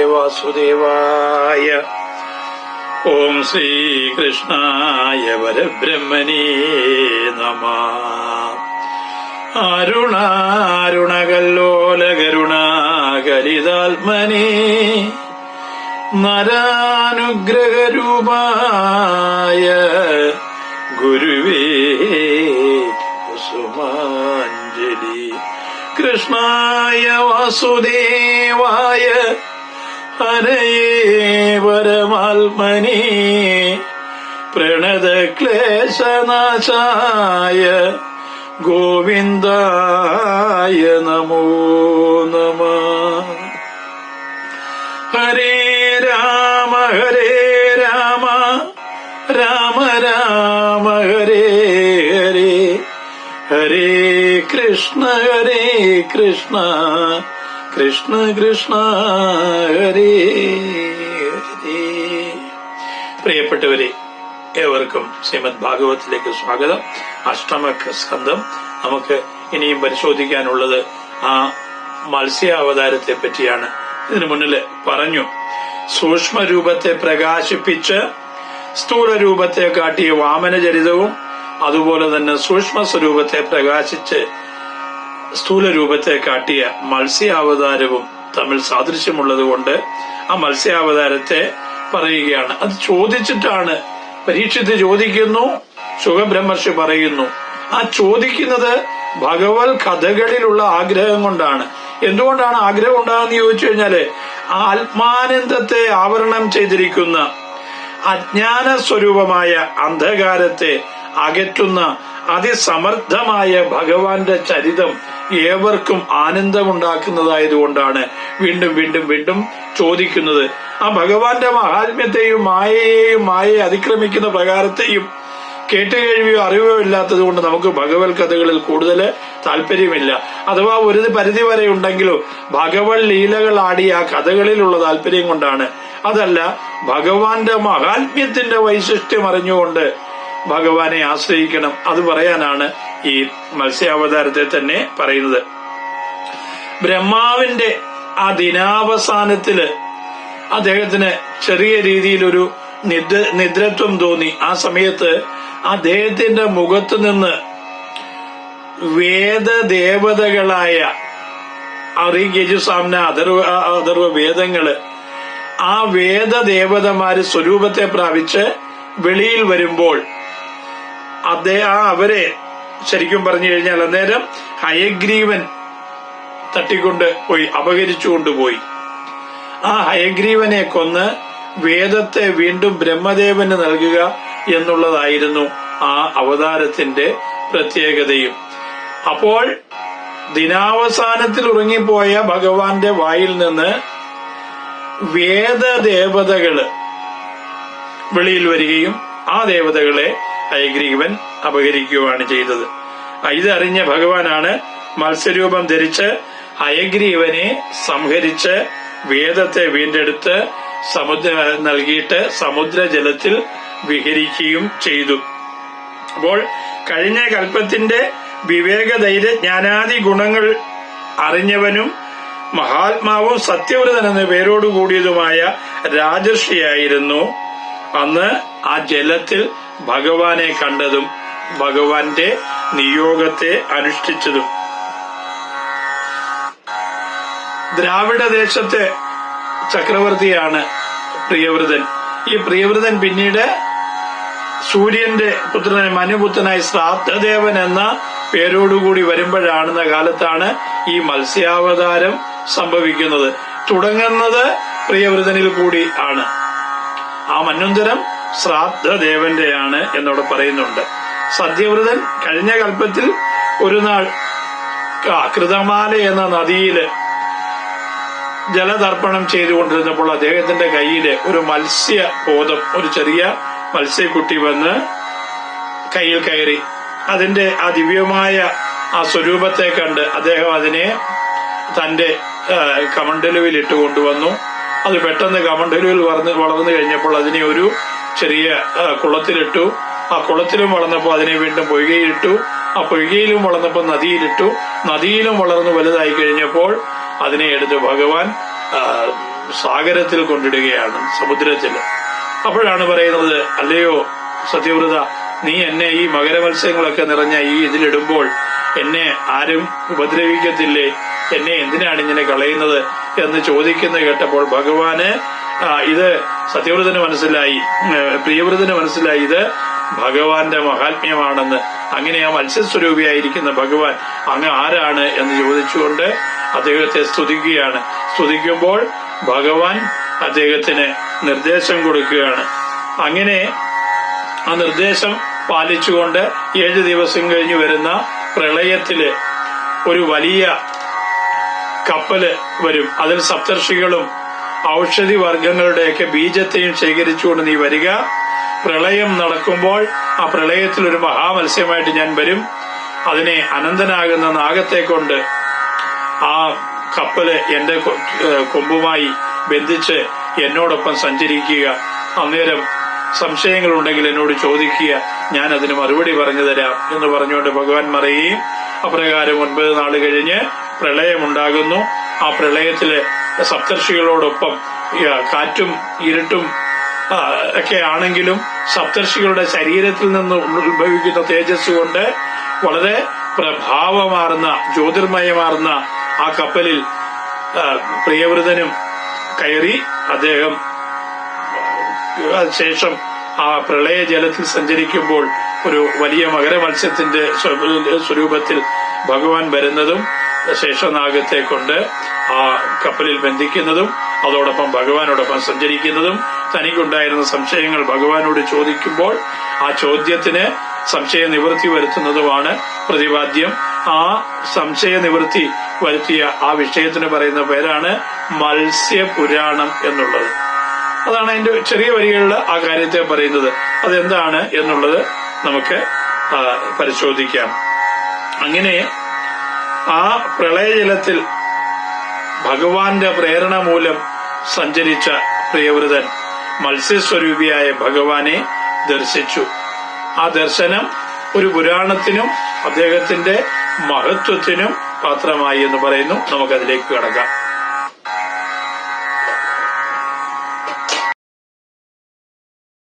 വാസുദേവായ. ഓം ശ്രീകൃഷ്ണായ പരബ്രഹ്മണേ നമഃ. അരുണാരുണകല്ലോലകരുണാകലിതാത്മനേ നരാനുഗ്രഹരൂപായ ഗുരുവേ കുസുമാഞ്ജലി. കൃഷ്ണായ വാസുദേവായ ഹരയേ പരമാത്മനേ പ്രണതക്ലേശനാശായ ഗോവിന്ദായ നമോ നമഃ. ഹരേ രാമ രാമ രാമ ഹരേ ഹരേ, ഹരേ കൃഷ്ണ കൃഷ്ണ കൃഷ്ണ ഹരേ ഹരേ. പ്രിയപ്പെട്ടവരെ, ഏവർക്കും ശ്രീമദ് ഭാഗവത്തിലേക്ക് സ്വാഗതം. അഷ്ടമ സ്കന്ധം നമുക്ക് ഇനിയും പരിശോധിക്കാനുള്ളത് ആ മത്സ്യാവതാരത്തെ പറ്റിയാണ്. ഇതിനു മുന്നില് പറഞ്ഞു, സൂക്ഷ്മരൂപത്തെ പ്രകാശിപ്പിച്ച് സ്ഥൂല രൂപത്തെ കാട്ടിയ വാമനചരിതവും അതുപോലെ തന്നെ സൂക്ഷ്മ സ്വരൂപത്തെ പ്രകാശിച്ച് സ്ഥൂല രൂപത്തെ കാട്ടിയ മത്സ്യാവതാരവും തമ്മിൽ സാദൃശ്യമുള്ളതുകൊണ്ട് ആ മത്സ്യാവതാരത്തെ പറയുകയാണ്. അത് ചോദിച്ചിട്ടാണ് പരീക്ഷിച്ച് ചോദിക്കുന്നു, ശുഖബ്രഹ്മർഷി പറയുന്നു. ആ ചോദിക്കുന്നത് ഭഗവത് കഥകളിലുള്ള ആഗ്രഹം കൊണ്ടാണ്. എന്തുകൊണ്ടാണ് ആഗ്രഹം ഉണ്ടാകുന്ന ചോദിച്ചു കഴിഞ്ഞാല്, ആത്മാനന്ദത്തെ ആവരണം ചെയ്തിരിക്കുന്ന അജ്ഞാന സ്വരൂപമായ അന്ധകാരത്തെ അകറ്റുന്ന അതിസമർത്ഥമായ ഭഗവാന്റെ ചരിതം ഏവർക്കും ആനന്ദമുണ്ടാക്കുന്നതായതുകൊണ്ടാണ് വീണ്ടും വീണ്ടും വീണ്ടും ചോദിക്കുന്നത്. ആ ഭഗവാന്റെ മഹാത്മ്യത്തെയും മായയെ അതിക്രമിക്കുന്ന പ്രകാരത്തെയും കേട്ടുകേഴ്വിയോ അറിവോ ഇല്ലാത്തത് കൊണ്ട് നമുക്ക് ഭഗവത് കഥകളിൽ കൂടുതൽ താല്പര്യമില്ല. അഥവാ ഒരു പരിധി വരെ ഉണ്ടെങ്കിലും ഭഗവത് ലീലകൾ ആടിയ ആ കഥകളിലുള്ള താല്പര്യം കൊണ്ടാണ്. അതല്ല, ഭഗവാന്റെ മഹാത്മ്യത്തിന്റെ വൈശിഷ്ട്യം അറിഞ്ഞുകൊണ്ട് ഭഗവാനെ ആശ്രയിക്കണം. അത് പറയാനാണ് ഈ മത്സ്യാവതാരത്തെ തന്നെ പറയുന്നത്. ബ്രഹ്മാവിന്റെ ആ ദിനാവസാനത്തില് അദ്ദേഹത്തിന് ചെറിയ രീതിയിലൊരു നിദ്രത്വം തോന്നി. ആ സമയത്ത് അദ്ദേഹത്തിന്റെ മുഖത്ത് നിന്ന് വേദദേവതകളായ യജുസാംന അഥർവ വേദങ്ങള്, ആ വേദദേവതമാര് സ്വരൂപത്തെ പ്രാപിച്ച് വെളിയിൽ വരുമ്പോൾ അവരെ ശരിക്കും പറഞ്ഞു കഴിഞ്ഞാൽ അന്നേരം ഹയഗ്രീവൻ തട്ടിക്കൊണ്ട് പോയി, അപഹരിച്ചുകൊണ്ടുപോയി. ആ ഹയഗ്രീവനെ കൊന്ന് വേദത്തെ വീണ്ടും ബ്രഹ്മദേവന് നൽകുക എന്നുള്ളതായിരുന്നു ആ അവതാരത്തിന്റെ പ്രത്യേകതയും. അപ്പോൾ ദിനാവസാനത്തിൽ ഉറങ്ങിപ്പോയ ഭഗവാന്റെ വായിൽ നിന്ന് വേദദേവതകള് വെളിയിൽ വരികയും ആ ദേവതകളെ ഹയഗ്രീവൻ അപഹരിക്കുകയാണ് ചെയ്തത്. ഇതറിഞ്ഞ ഭഗവാനാണ് മത്സ്യരൂപം ധരിച്ച് ഹയഗ്രീവനെ സംഹരിച്ച് വേദത്തെ വീണ്ടെടുത്ത് നൽകിയിട്ട് സമുദ്രജലത്തിൽ വിഹരിക്കുകയും ചെയ്തു. അപ്പോൾ കഴിഞ്ഞ കൽപ്പത്തിന്റെ വിവേകധൈര്യ ജ്ഞാനാദി ഗുണങ്ങൾ അറിഞ്ഞവനും മഹാത്മാവും സത്യവ്രതൻ എന്ന പേരോടുകൂടിയതുമായ രാജർഷിയായിരുന്നു അന്ന് ആ ജലത്തിൽ ഭഗവാനെ കണ്ടതും ഭഗവാന്റെ നിയോഗത്തെ അനുഷ്ഠിച്ചതും. ദ്രാവിഡ ദേശത്തെ ചക്രവർത്തിയാണ് പ്രിയവ്രതൻ. ഈ പ്രിയവ്രതൻ പിന്നീട് സൂര്യന്റെ പുത്രനായ മനുപുത്രനായി ശ്രാദ്ധദേവൻ എന്ന പേരോടുകൂടി വരുമ്പോഴാണെന്ന കാലത്താണ് ഈ മത്സ്യാവതാരം സംഭവിക്കുന്നത്. തുടങ്ങുന്നത് പ്രിയവ്രതനിൽ കൂടി ആണ്. ആ മന്വന്തരം ശ്രാദ്ധദേവന്റെയാണ് എന്നോട് പറയുന്നുണ്ട്. സത്യവ്രതൻ കഴിഞ്ഞ കൽപ്പത്തിൽ ഒരു നാൾ കൃതമാല എന്ന നദിയില് ജലതർപ്പണം ചെയ്തുകൊണ്ടിരുന്നപ്പോൾ അദ്ദേഹത്തിന്റെ കയ്യില് ഒരു മത്സ്യബോധം, ഒരു ചെറിയ മത്സ്യക്കുട്ടി വന്ന് കയ്യിൽ കയറി. അതിന്റെ ആ ദിവ്യമായ ആ സ്വരൂപത്തെ കണ്ട് അദ്ദേഹം അതിനെ തന്റെ കമണ്ഡലുവിൽ ഇട്ട് കൊണ്ടുവന്നു. അത് പെട്ടെന്ന് കമണ്ഡലുവിൽ വളർന്നു കഴിഞ്ഞപ്പോൾ അതിനെ ഒരു ചെറിയ കുളത്തിലിട്ടു. ആ കുളത്തിലും വളർന്നപ്പോൾ അതിനെ വീണ്ടും പൊയ്കയിലിട്ടു. ആ പൊയ്കയിലും വളർന്നപ്പോൾ നദിയിലിട്ടു. നദിയിലും വളർന്നു വലുതായി കഴിഞ്ഞപ്പോൾ അതിനെ എടുത്ത് ഭഗവാൻ സാഗരത്തിൽ കൊണ്ടിടുകയാണ്, സമുദ്രത്തിൽ. അപ്പോഴാണ് പറയുന്നത്, അല്ലയോ സത്യവ്രത, നീ എന്നെ ഈ മകരമത്സ്യങ്ങളൊക്കെ നിറഞ്ഞ ഈ ഇതിലിടുമ്പോൾ എന്നെ ആരും ഉപദ്രവിക്കത്തില്ലേ? എന്നെ എന്തിനാണ് ഇങ്ങനെ കളയുന്നത് എന്ന് ചോദിക്കുന്നത് കേട്ടപ്പോൾ ഭഗവാന് ഇത് സത്യവ്രതന് മനസ്സിലായി, പ്രിയവ്രതന് മനസ്സിലായി ഇത് ഭഗവാന്റെ മഹാത്മ്യമാണെന്ന്. അങ്ങനെ ആ മത്സ്യസ്വരൂപിയായിരിക്കുന്ന ഭഗവാൻ അങ്ങ് ആരാണ് എന്ന് ചോദിച്ചുകൊണ്ട് അദ്ദേഹത്തെ സ്തുതിക്കുകയാണ്. സ്തുതിക്കുമ്പോൾ ഭഗവാൻ അദ്ദേഹത്തിന് നിർദ്ദേശം കൊടുക്കുകയാണ്. അങ്ങനെ ആ നിർദ്ദേശം പാലിച്ചുകൊണ്ട് 7 ദിവസം കഴിഞ്ഞ് വരുന്ന പ്രളയത്തില് ഒരു വലിയ കപ്പല് വരും. അതിൽ സപ്തർഷികളും ഔഷധി വർഗങ്ങളുടെയൊക്കെ ബീജത്തെയും ശേഖരിച്ചുകൊണ്ട് നീ വരിക. പ്രളയം നടക്കുമ്പോൾ ആ പ്രളയത്തിൽ ഒരു മഹാമത്സ്യമായിട്ട് ഞാൻ വരും. അതിനെ അനന്തനാകുന്ന നാഗത്തെ കൊണ്ട് ആ കപ്പല് എന്റെ കൊമ്പുമായി ബന്ധിച്ച് എന്നോടൊപ്പം സഞ്ചരിക്കുക. അന്നേരം സംശയങ്ങളുണ്ടെങ്കിൽ എന്നോട് ചോദിക്കുക, ഞാൻ അതിന് മറുപടി പറഞ്ഞു തരാം എന്ന് പറഞ്ഞുകൊണ്ട് ഭഗവാൻ മറയുകയും അപ്രകാരം 9 നാൾ കഴിഞ്ഞ് പ്രളയമുണ്ടാകുന്നു. ആ പ്രളയത്തില് സപ്തർഷികളോടൊപ്പം കാറ്റും ഇരുട്ടും ഒക്കെ ആണെങ്കിലും സപ്തർഷികളുടെ ശരീരത്തിൽ നിന്ന് ഉത്ഭവിക്കുന്ന തേജസ് കൊണ്ട് വളരെ പ്രഭാവമാർന്ന ജ്യോതിർമയമാർന്ന ആ കപ്പലിൽ പ്രിയവ്രതനും കയറി. അദ്ദേഹം ശേഷം ആ പ്രളയ ജലത്തിൽ സഞ്ചരിക്കുമ്പോൾ ഒരു വലിയ മകരമത്സ്യത്തിന്റെ സ്വരൂപത്തിൽ ഭഗവാൻ വരുന്നതും ശേഷനാഗത്തെ കൊണ്ട് ആ കപ്പലിൽ ബന്ധിക്കുന്നതും അതോടൊപ്പം ഭഗവാനോടൊപ്പം സഞ്ചരിക്കുന്നതും തനിക്കുണ്ടായിരുന്ന സംശയങ്ങൾ ഭഗവാനോട് ചോദിക്കുമ്പോൾ ആ ചോദ്യത്തിന് സംശയ നിവൃത്തി വരുത്തുന്നതുമാണ് പ്രതിപാദ്യം. ആ സംശയ നിവൃത്തി വരുത്തിയ ആ വിഷയത്തിന് പറയുന്ന പേരാണ് മത്സ്യപുരാണം എന്നുള്ളത്. അതാണ് അതിന്റെ ചെറിയ വരികളിൽ ആ കാര്യത്തെ പറയുന്നത്. അതെന്താണ് എന്നുള്ളത് നമുക്ക് പരിശോധിക്കാം. അങ്ങനെ ആ പ്രളയജലത്തിൽ ഭഗവാന്റെ പ്രേരണ മൂലം സഞ്ചരിച്ച പ്രിയവ്രതൻ മത്സ്യസ്വരൂപിയായ ഭഗവാനെ ദർശിച്ചു. ആ ദർശനം ഒരു പുരാണത്തിനും അദ്ദേഹത്തിന്റെ മഹത്വത്തിനും പാത്രമായി എന്ന് പറയുന്നു. നമുക്കതിലേക്ക് കടക്കാം.